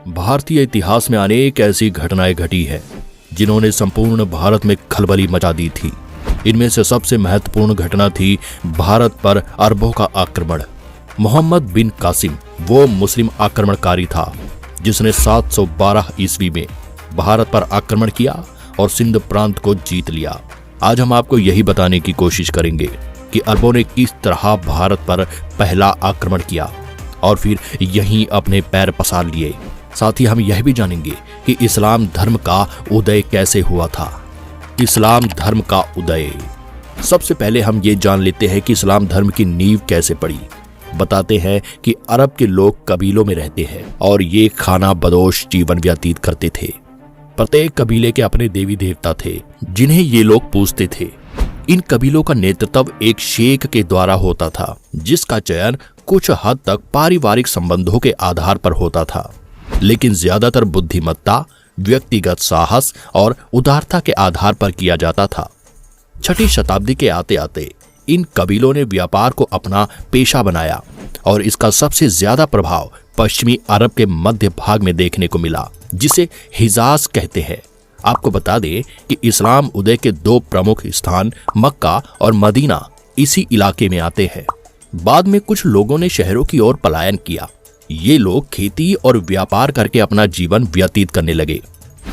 भारतीय इतिहास में अनेक ऐसी घटनाएं घटी हैं जिन्होंने संपूर्ण भारत में खलबली मचा दी थी। इनमें से सबसे महत्वपूर्ण घटना थी भारत पर अरबों का आक्रमण। मोहम्मद बिन कासिम वो मुस्लिम आक्रमणकारी था जिसने 712 ईस्वी में भारत पर आक्रमण किया और सिंध प्रांत को जीत लिया। आज हम आपको यही बताने की कोशिश करेंगे कि अरबों ने किस तरह भारत पर पहला आक्रमण किया और फिर यहीं अपने पैर पसार लिए। साथ ही हम यह भी जानेंगे कि इस्लाम धर्म का उदय कैसे हुआ था। इस्लाम धर्म का उदय। सबसे पहले हम ये जान लेते हैं कि इस्लाम धर्म की नींव कैसे पड़ी। बताते हैं कि अरब के लोग कबीलों में रहते हैं और ये खाना बदोश जीवन व्यतीत करते थे। प्रत्येक कबीले के अपने देवी देवता थे जिन्हें ये लोग पूजते थे। इन कबीलों का नेतृत्व एक शेख के द्वारा होता था जिसका चयन कुछ हद तक पारिवारिक संबंधों के आधार पर होता था, लेकिन ज्यादातर बुद्धिमत्ता, व्यक्तिगत साहस और उदारता के आधार पर किया जाता था। 6ठी शताब्दी के आते आते इन कबीलों ने व्यापार को अपना पेशा बनाया और इसका सबसे ज्यादा प्रभाव पश्चिमी अरब के मध्य भाग में देखने को मिला जिसे हिजाज कहते हैं। आपको बता दें कि इस्लाम उदय के 2 प्रमुख स्थान मक्का और मदीना इसी इलाके में आते हैं। बाद में कुछ लोगों ने शहरों की ओर पलायन किया। ये लोग खेती और व्यापार करके अपना जीवन व्यतीत करने लगे।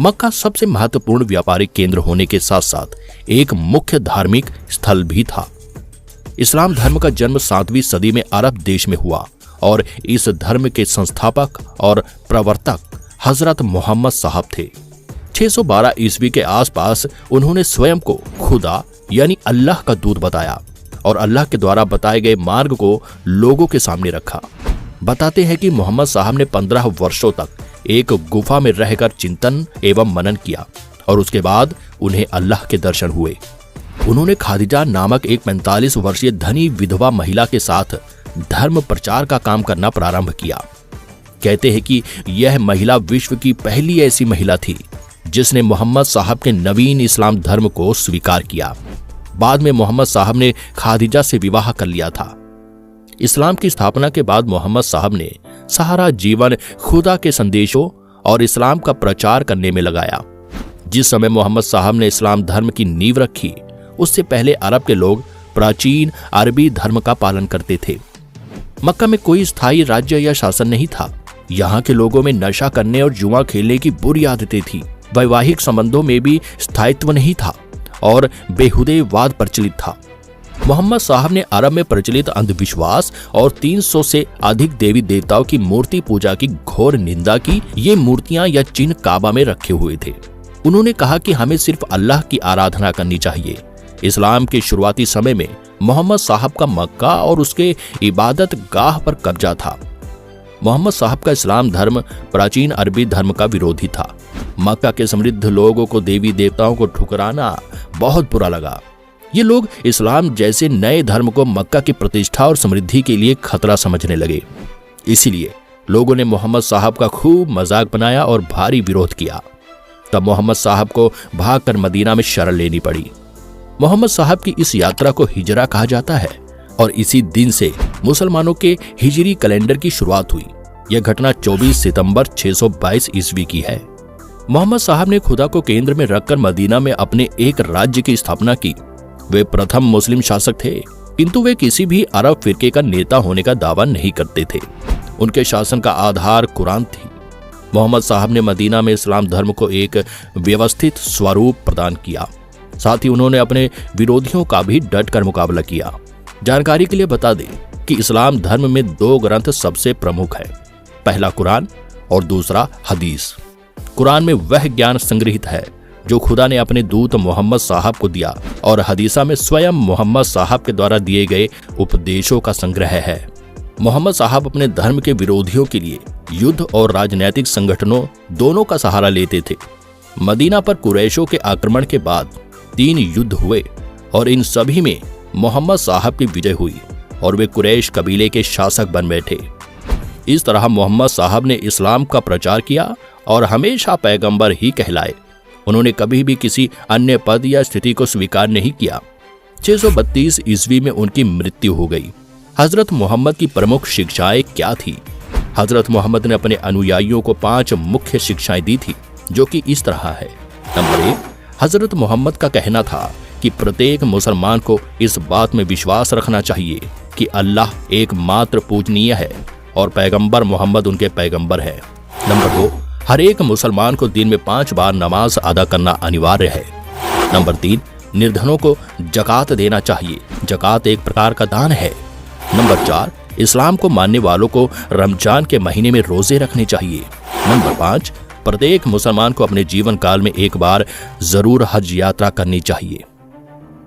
मक्का सबसे महत्वपूर्ण व्यापारिक केंद्र होने के साथ साथ एक मुख्य धार्मिक स्थल भी था। इस्लाम धर्म का जन्म 7वीं सदी में अरब देश में हुआ और इस धर्म के संस्थापक और प्रवर्तक हजरत मोहम्मद साहब थे। 612 ईस्वी के आसपास उन्होंने स्वयं को खुदा यानी अल्लाह का दूत बताया और अल्लाह के द्वारा बताए गए मार्ग को लोगों के सामने रखा। बताते हैं कि मोहम्मद साहब ने 15 वर्षों तक एक गुफा में रहकर चिंतन एवं मनन किया और उसके बाद उन्हें अल्लाह के दर्शन हुए। उन्होंने खादिजा नामक एक 45 वर्षीय धनी विधवा महिला के साथ धर्म प्रचार का काम करना प्रारंभ किया। कहते हैं कि यह महिला विश्व की पहली ऐसी महिला थी जिसने मोहम्मद साहब के नवीन इस्लाम धर्म को स्वीकार किया। बाद में मोहम्मद साहब ने खादिजा से विवाह कर लिया था। इस्लाम की स्थापना के बाद मोहम्मद साहब ने सारा जीवन खुदा के संदेशों और इस्लाम का प्रचार करने में लगाया। जिस समय मोहम्मद साहब ने इस्लाम धर्म की नींव रखी उससे पहले अरब के लोग प्राचीन अरबी धर्म का पालन करते थे। मक्का में कोई स्थायी राज्य या शासन नहीं था। यहाँ के लोगों में नशा करने और जुआ खेलने की बुरी आदतें थी। वैवाहिक संबंधों में भी स्थायित्व नहीं था और बेहुदे वाद प्रचलित था। मोहम्मद साहब ने अरब में प्रचलित अंधविश्वास और 300 से अधिक देवी देवताओं की मूर्ति पूजा की घोर निंदा की। ये मूर्तियां या चिन्ह काबा में रखे हुए थे। उन्होंने कहा कि हमें सिर्फ अल्लाह की आराधना करनी चाहिए। इस्लाम के शुरुआती समय में मोहम्मद साहब का मक्का और उसके इबादत गाह पर कब्जा था। मोहम्मद साहब का इस्लाम धर्म प्राचीन अरबी धर्म का विरोधी था। मक्का के समृद्ध लोगों को देवी देवताओं को ठुकराना बहुत बुरा लगा। ये लोग इस्लाम जैसे नए धर्म को मक्का की प्रतिष्ठा और समृद्धि के लिए खतरा समझने लगे। इसीलिए लोगों ने मोहम्मद साहब का खूब मजाक बनाया और भारी विरोध किया। तब मोहम्मद साहब को भागकर मदीना में शरण लेनी पड़ी। मोहम्मद साहब की इस यात्रा को हिजरा कहा जाता है और इसी दिन से मुसलमानों के हिजरी कैलेंडर की शुरुआत हुई। यह घटना 24 सितंबर 622 ईस्वी की है। मोहम्मद साहब ने खुदा को केंद्र में रखकर मदीना में अपने एक राज्य की स्थापना की। वे प्रथम मुस्लिम शासक थे, किंतु वे किसी भी अरब फिरके का नेता होने का दावा नहीं करते थे। उनके शासन का आधार कुरान थी। मोहम्मद साहब ने मदीना में इस्लाम धर्म को एक व्यवस्थित स्वरूप प्रदान किया। साथ ही उन्होंने अपने विरोधियों का भी डट कर मुकाबला किया। जानकारी के लिए बता दें कि इस्लाम धर्म में 2 ग्रंथ सबसे प्रमुख है। पहला कुरान और दूसरा हदीस। कुरान में वह ज्ञान संग्रहित है जो खुदा ने अपने दूत मोहम्मद साहब को दिया और हदीसा में स्वयं मोहम्मद साहब के द्वारा दिए गए उपदेशों का संग्रह है। मोहम्मद साहब अपने धर्म के विरोधियों के लिए युद्ध और राजनैतिक संगठनों दोनों का सहारा लेते थे। मदीना पर कुरैशों के आक्रमण के बाद 3 युद्ध हुए और इन सभी में मोहम्मद साहब की विजय हुई और वे कुरैश कबीले के शासक बन बैठे। इस तरह मोहम्मद साहब ने इस्लाम का प्रचार किया और हमेशा पैगंबर ही कहलाए। उन्होंने कभी भी किसी अन्य पद या स्थिति को स्वीकार नहीं किया। 632 ईस्वी में उनकी मृत्यु हो गई। हजरत मोहम्मद की प्रमुख शिक्षाएं क्या थी? हजरत मोहम्मद ने अपने अनुयायियों को 5 मुख्य शिक्षाएं दी थी, जो कि इस तरह है। नंबर 1, हजरत मोहम्मद का कहना था कि प्रत्येक मुसलमान को इस बात में विश्वास रखना चाहिए कि अल्लाह एकमात्र पूजनीय है और पैगंबर मोहम्मद उनके पैगंबर है। नंबर 2, हर एक मुसलमान को दिन में 5 बार नमाज अदा करना अनिवार्य है। नंबर 3, निर्धनों को जकात देना चाहिए, जकात एक प्रकार का दान है। नंबर 4, इस्लाम को मानने वालों को रमजान के महीने में रोजे रखने चाहिए। नंबर 5, प्रत्येक मुसलमान को अपने जीवन काल में एक बार जरूर हज यात्रा करनी चाहिए।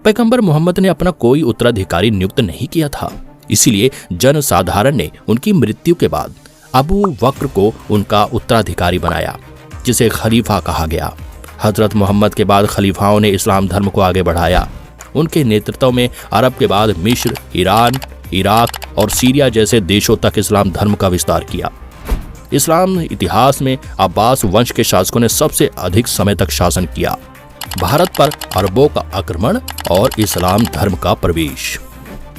पैगंबर मोहम्मद ने अपना कोई उत्तराधिकारी नियुक्त नहीं किया था, इसीलिए जनसाधारण ने उनकी मृत्यु के बाद अबू बकर को उनका उत्तराधिकारी बनाया, जिसे खलीफा कहा गया। हजरत मोहम्मद के बाद खलीफाओं ने इस्लाम धर्म को आगे बढ़ाया। उनके नेतृत्व में अरब के बाद मिस्र, ईरान, इराक और सीरिया जैसे देशों तक इस्लाम धर्म का विस्तार किया। इस्लाम इतिहास में अब्बास वंश के शासकों ने सबसे अधिक समय तक शासन किया। भारत पर अरबों का आक्रमण और इस्लाम धर्म का प्रवेश।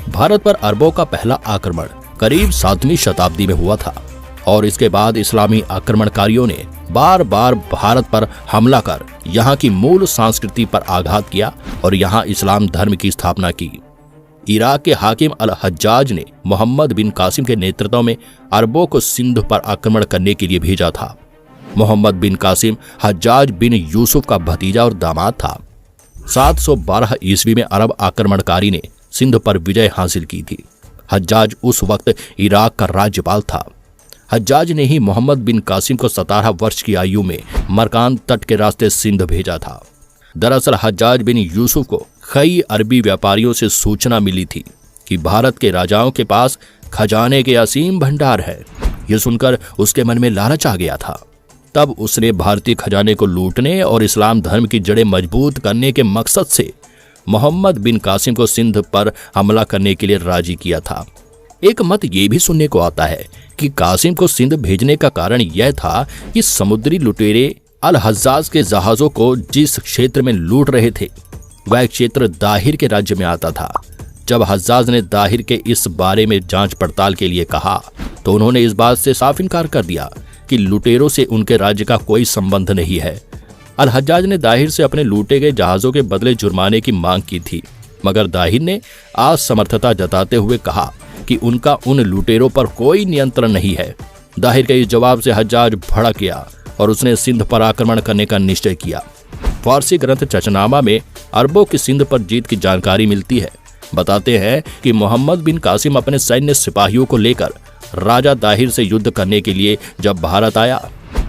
भारत पर अरबों का पहला आक्रमण करीब 7वीं शताब्दी में हुआ था और इसके बाद इस्लामी आक्रमणकारियों ने बार बार भारत पर हमला कर यहाँ की मूल संस्कृति पर आघात किया और यहाँ इस्लाम धर्म की स्थापना की। इराक के हाकिम अल हज्जाज ने मोहम्मद बिन कासिम के नेतृत्व में अरबों को सिंध पर आक्रमण करने के लिए भेजा था। मोहम्मद बिन कासिम हज्जाज बिन यूसुफ का भतीजा और दामाद था। 712 ईस्वी में अरब आक्रमणकारी ने सिंध पर विजय हासिल की थी। हज्जाज उस वक्त इराक का राज्यपाल था। हज्जाज ने ही मोहम्मद बिन कासिम को 17 वर्ष की आयु में मरकान तट के रास्ते सिंध भेजा था। दरअसल हज्जाज बिन यूसुफ को कई अरबी व्यापारियों से सूचना मिली थी कि भारत के राजाओं के पास खजाने के असीम भंडार है। यह सुनकर उसके मन में लालच आ गया था। तब उसने भारतीय खजाने को लूटने और इस्लाम धर्म की जड़ें मजबूत करने के मकसद से मोहम्मद बिन कासिम को सिंध पर हमला करने के लिए राजी किया था। एक मत ये भी सुनने को आता है कि कासिम को सिंध भेजने का कारण यह था कि समुद्री लुटेरे अल हज्जाज के जहाजों को जिस क्षेत्र में लूट रहे थे वह क्षेत्र दाहिर के राज्य में आता था। जब हज्जाज ने दाहिर के इस बारे में जांच पड़ताल के लिए कहा तो उन्होंने इस बात से साफ इनकार कर दिया कि लुटेरों से उनके राज्य का कोई संबंध नहीं है। अल हज्जाज ने दाहिर से अपने लूटे गए जहाजों के बदले जुर्माने की मांग की थी, मगर दाहिर ने असमर्थता जताते हुए कहा कि उनका उन लुटेरों पर कोई नियंत्रण नहीं है। दाहिर के इस जवाब से हज्जाज भड़क गया और उसने सिंध पर आक्रमण करने का निश्चय किया। फारसी ग्रंथ चचनामा में अरबों की सिंध पर जीत की जानकारी मिलती है। बताते हैं कि मोहम्मद बिन कासिम अपने सैन्य सिपाहियों को लेकर राजा दाहिर से युद्ध करने के लिए जब भारत आया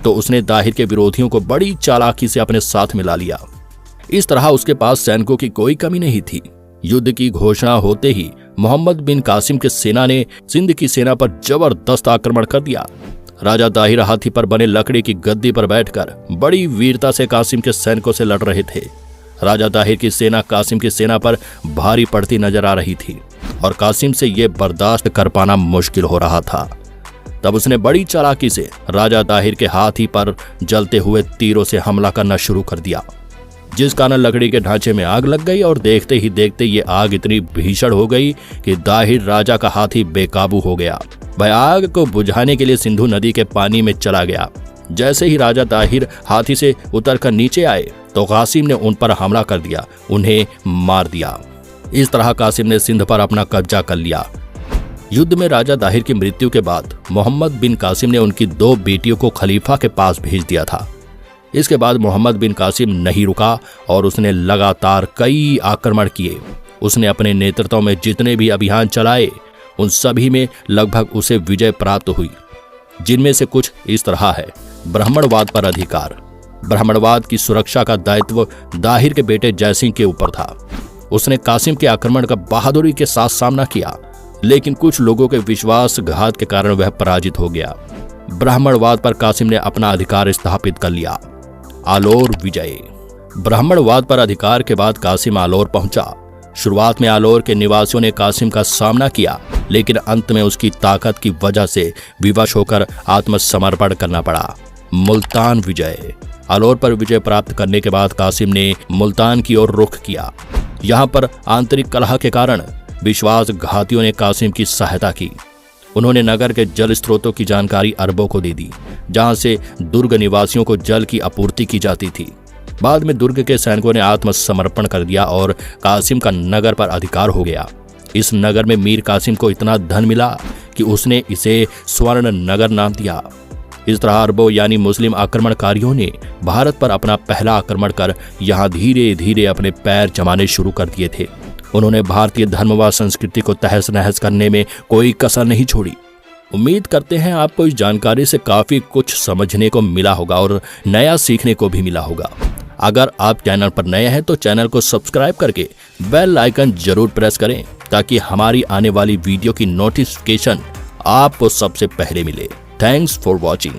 तो उसने दाहिर के विरोधियों को बड़ी चालाकी से अपने साथ मिला लिया। इस तरह उसके पास सैनिकों की कोई कमी नहीं थी। युद्ध की घोषणा होते ही मोहम्मद बिन कासिम के सेना ने सिंध की सेना पर जबरदस्त आक्रमण कर दिया। राजा दाहिर हाथी पर बने लकड़ी की गद्दी पर बैठकर बड़ी वीरता से कासिम के सैनिकों से लड़ रहे थे। राजा दाहिर की सेना कासिम की सेना पर भारी पड़ती नजर आ रही थी और कासिम से ये बर्दाश्त कर पाना मुश्किल हो रहा था। तब उसने बड़ी चालाकी से राजा दाहिर के हाथी पर जलते हुए तीरों से हमला करना शुरू कर दिया, जिस कारण लकड़ी के ढांचे में आग लग गई और देखते ही देखते ये आग इतनी भीषण हो गई कि दाहिर राजा का हाथी बेकाबू हो गया। वह आग को बुझाने के लिए सिंधु नदी के पानी में चला गया। जैसे ही राजा दाहिर हाथी से उतरकर नीचे आए तो कासिम ने उन पर हमला कर दिया, उन्हें मार दिया। इस तरह कासिम ने सिंध पर अपना कब्जा कर लिया। युद्ध में राजा दाहिर की मृत्यु के बाद मोहम्मद बिन कासिम ने उनकी 2 बेटियों को खलीफा के पास भेज दिया था। इसके बाद मोहम्मद बिन कासिम नहीं रुका और उसने लगातार कई आक्रमण किए। उसने अपने नेतृत्व में जितने भी अभियान चलाए उन सभी में लगभग उसे विजय प्राप्त हुई, जिनमें से कुछ इस तरह है। ब्राह्मणवाद पर अधिकार। ब्राह्मणवाद की सुरक्षा का दायित्व दाहिर के बेटे जयसिंह के ऊपर था। उसने कासिम के आक्रमण का बहादुरी के साथ सामना किया, लेकिन कुछ लोगों के विश्वासघात के कारण वह पराजित हो गया। ब्राह्मणवाद पर कासिम ने अपना अधिकार स्थापित कर लिया। आलोर विजय। ब्राह्मणवाद पर अधिकार के बाद कासिम आलोर पहुंचा। शुरुआत में आलोर के निवासियों ने कासिम का सामना किया, लेकिन अंत में उसकी ताकत की वजह से विवश होकर आत्मसमर्पण करना पड़ा। मुल्तान विजय। आलोर पर विजय प्राप्त करने के बाद कासिम ने मुल्तान की ओर रुख किया। यहाँ पर आंतरिक कलह के कारण विश्वासघातियों ने कासिम की सहायता की। उन्होंने नगर के जल स्रोतों की जानकारी अरबों को दे दी, जहां से दुर्ग निवासियों को जल की आपूर्ति की जाती थी। बाद में दुर्ग के सैनिकों ने आत्मसमर्पण कर दिया और कासिम का नगर पर अधिकार हो गया। इस नगर में मीर कासिम को इतना धन मिला कि उसने इसे स्वर्ण नगर नाम दिया। इस तरह अरबों यानी मुस्लिम आक्रमणकारियों ने भारत पर अपना पहला आक्रमण कर यहाँ धीरे धीरे अपने पैर जमाने शुरू कर दिए थे। उन्होंने भारतीय धर्म व संस्कृति को तहस नहस करने में कोई कसर नहीं छोड़ी। उम्मीद करते हैं आपको इस जानकारी से काफी कुछ समझने को मिला होगा और नया सीखने को भी मिला होगा। अगर आप चैनल पर नए हैं तो चैनल को सब्सक्राइब करके बेल आइकन जरूर प्रेस करें, ताकि हमारी आने वाली वीडियो की नोटिफिकेशन आपको सबसे पहले मिले। Thanks for watching.